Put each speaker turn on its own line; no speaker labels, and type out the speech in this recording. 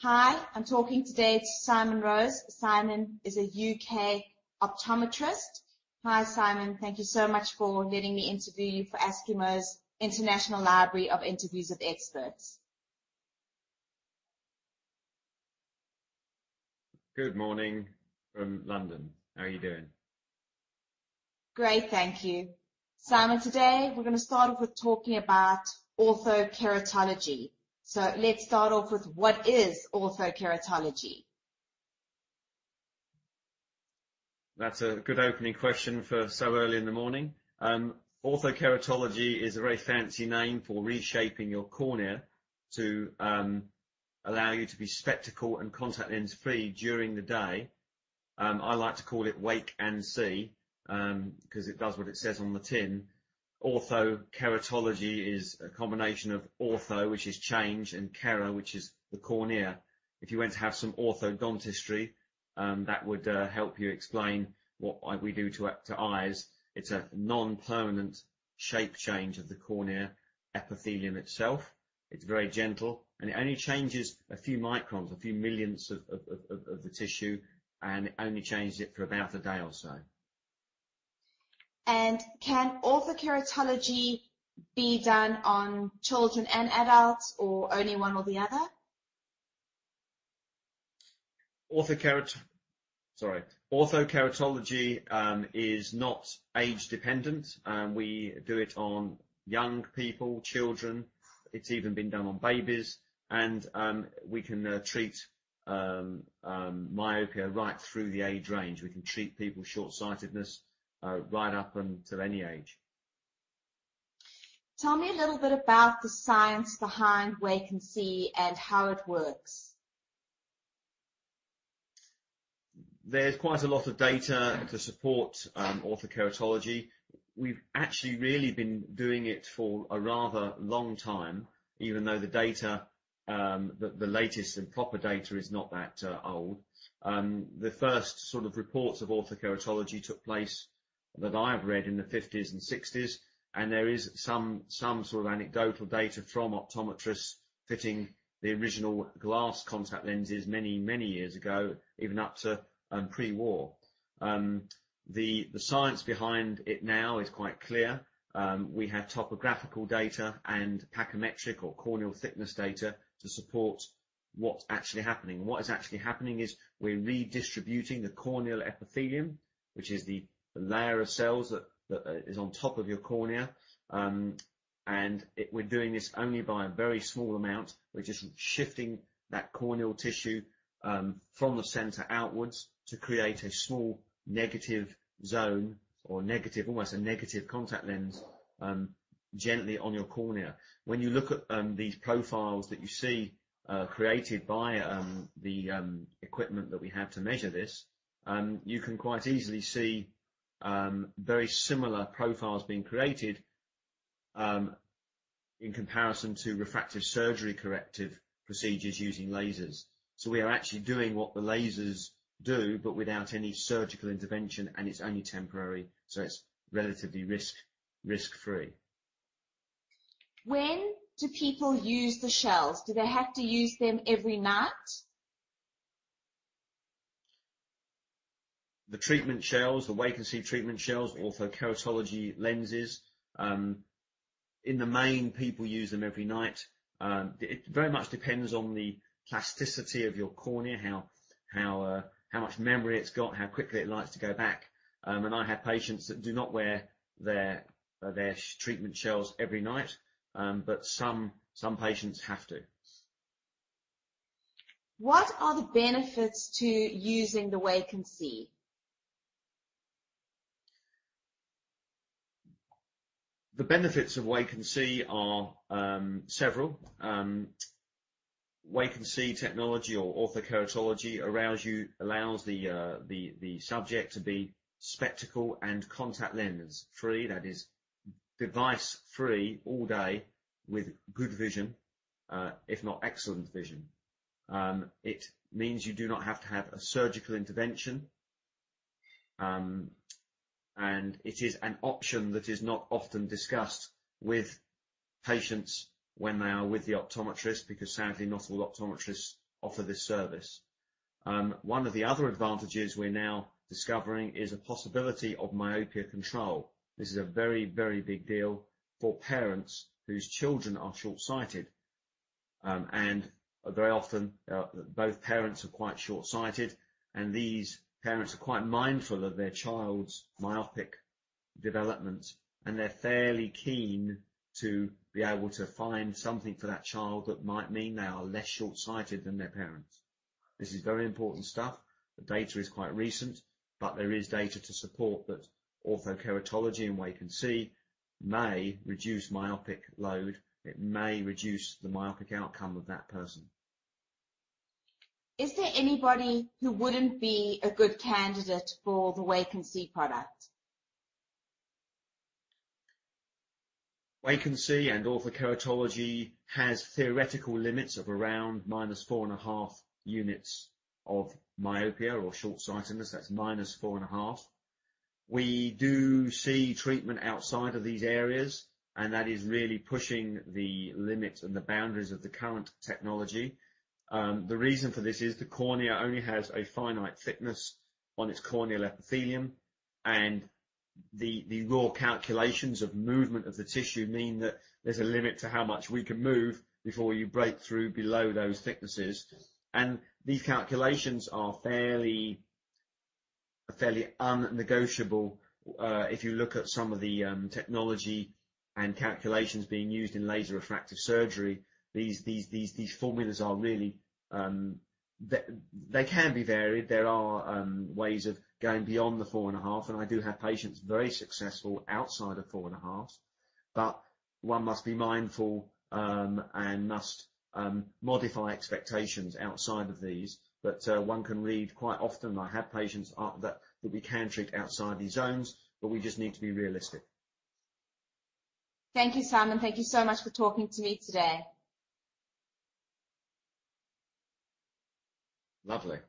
Hi, I'm talking today to Simon Rose. Simon is a UK optometrist. Hi, Simon. Thank you so much for letting me interview you for Askimo's International Library of Interviews with Experts.
Good morning from London. How are you doing?
Great, thank you. Simon, today we're going to start off with talking about orthokeratology. So let's start off with what is orthokeratology?
That's a good opening question for so early in the morning. Orthokeratology is a very fancy name for reshaping your cornea to allow you to be spectacle and contact lens free during the day. I like to call it wake and see because it does what it says on the tin. Orthokeratology is a combination of ortho, which is change, and kera, which is the cornea. If you went to have some orthodontistry, that would help you explain what we do to eyes. It's a non-permanent shape change of the cornea epithelium itself. It's very gentle, and it only changes a few microns, a few millionths of the tissue, and it only changes it for about a day or so.
And can orthokeratology be done on children and adults, or only one or the other?
Orthokeratology is not age dependent. We do it on young people, children. It's even been done on babies, and we can treat myopia right through the age range. We can treat people's short-sightedness right up until any age.
Tell me a little bit about the science behind wake and see and how it works.
There's quite a lot of data to support orthokeratology. We've actually really been doing it for a rather long time, even though the data, the latest and proper data is not that old. The first sort of reports of orthokeratology took place that I've read in the 50s and 60s, and there is some sort of anecdotal data from optometrists fitting the original glass contact lenses many years ago, even up to pre-war. The science behind it now is quite clear. We have topographical data and pachymetric or corneal thickness data to support what's actually happening. What is actually happening is we're redistributing the corneal epithelium, which is the layer of cells that is on top of your cornea, and we're doing this only by a very small amount. We're just shifting that corneal tissue from the center outwards to create a small negative zone, or almost a negative contact lens, gently on your cornea. When you look at these profiles that you see created by the equipment that we have to measure this, you can quite easily see very similar profiles being created in comparison to refractive surgery corrective procedures using lasers. So we are actually doing what the lasers do, but without any surgical intervention, and it's only temporary, so it's relatively risk-free.
When do people use the shells? Do they have to use them every night?
The treatment shells, the wake and see treatment shells, orthokeratology lenses, in the main, people use them every night. It very much depends on the plasticity of your cornea, how much memory it's got, how quickly it likes to go back. And I have patients that do not wear their treatment shells every night, but some patients have to.
What are the benefits to using the wake and see?
The benefits of wake and see are several. Wake and see technology, or orthokeratology, allows the subject to be spectacle and contact lens free, that is device free all day, with good vision, if not excellent vision. It means you do not have to have a surgical intervention, and it is an option that is not often discussed with patients when they are with the optometrist, because sadly not all optometrists offer this service. One of the other advantages we're now discovering is a possibility of myopia control. This is a very, very big deal for parents whose children are short-sighted. And very often both parents are quite short-sighted, and these parents are quite mindful of their child's myopic development, and they're fairly keen to be able to find something for that child that might mean they are less short-sighted than their parents. This is very important stuff. The data is quite recent, but there is data to support that orthokeratology and Wake and See may reduce myopic load. It may reduce the myopic outcome of that person.
Is there anybody who wouldn't be a good candidate for the Wake and See product?
Wake and See and orthokeratology has theoretical limits of around -4.5 units of myopia or short-sightedness. That's -4.5. We do see treatment outside of these areas, and that is really pushing the limit and the boundaries of the current technology. The reason for this is the cornea only has a finite thickness on its corneal epithelium, and the raw calculations of movement of the tissue mean that there's a limit to how much we can move before you break through below those thicknesses. And these calculations are fairly unnegotiable. If you look at some of the technology and calculations being used in laser refractive surgery, these formulas are really they can be varied. There are ways of going beyond the 4.5, and I do have patients very successful outside of 4.5, but one must be mindful and must modify expectations outside of these. But one can read quite often. I have patients that we can treat outside these zones, but we just need to be realistic.
Thank you, Simon. Thank you so much for talking to me today.
Lovely.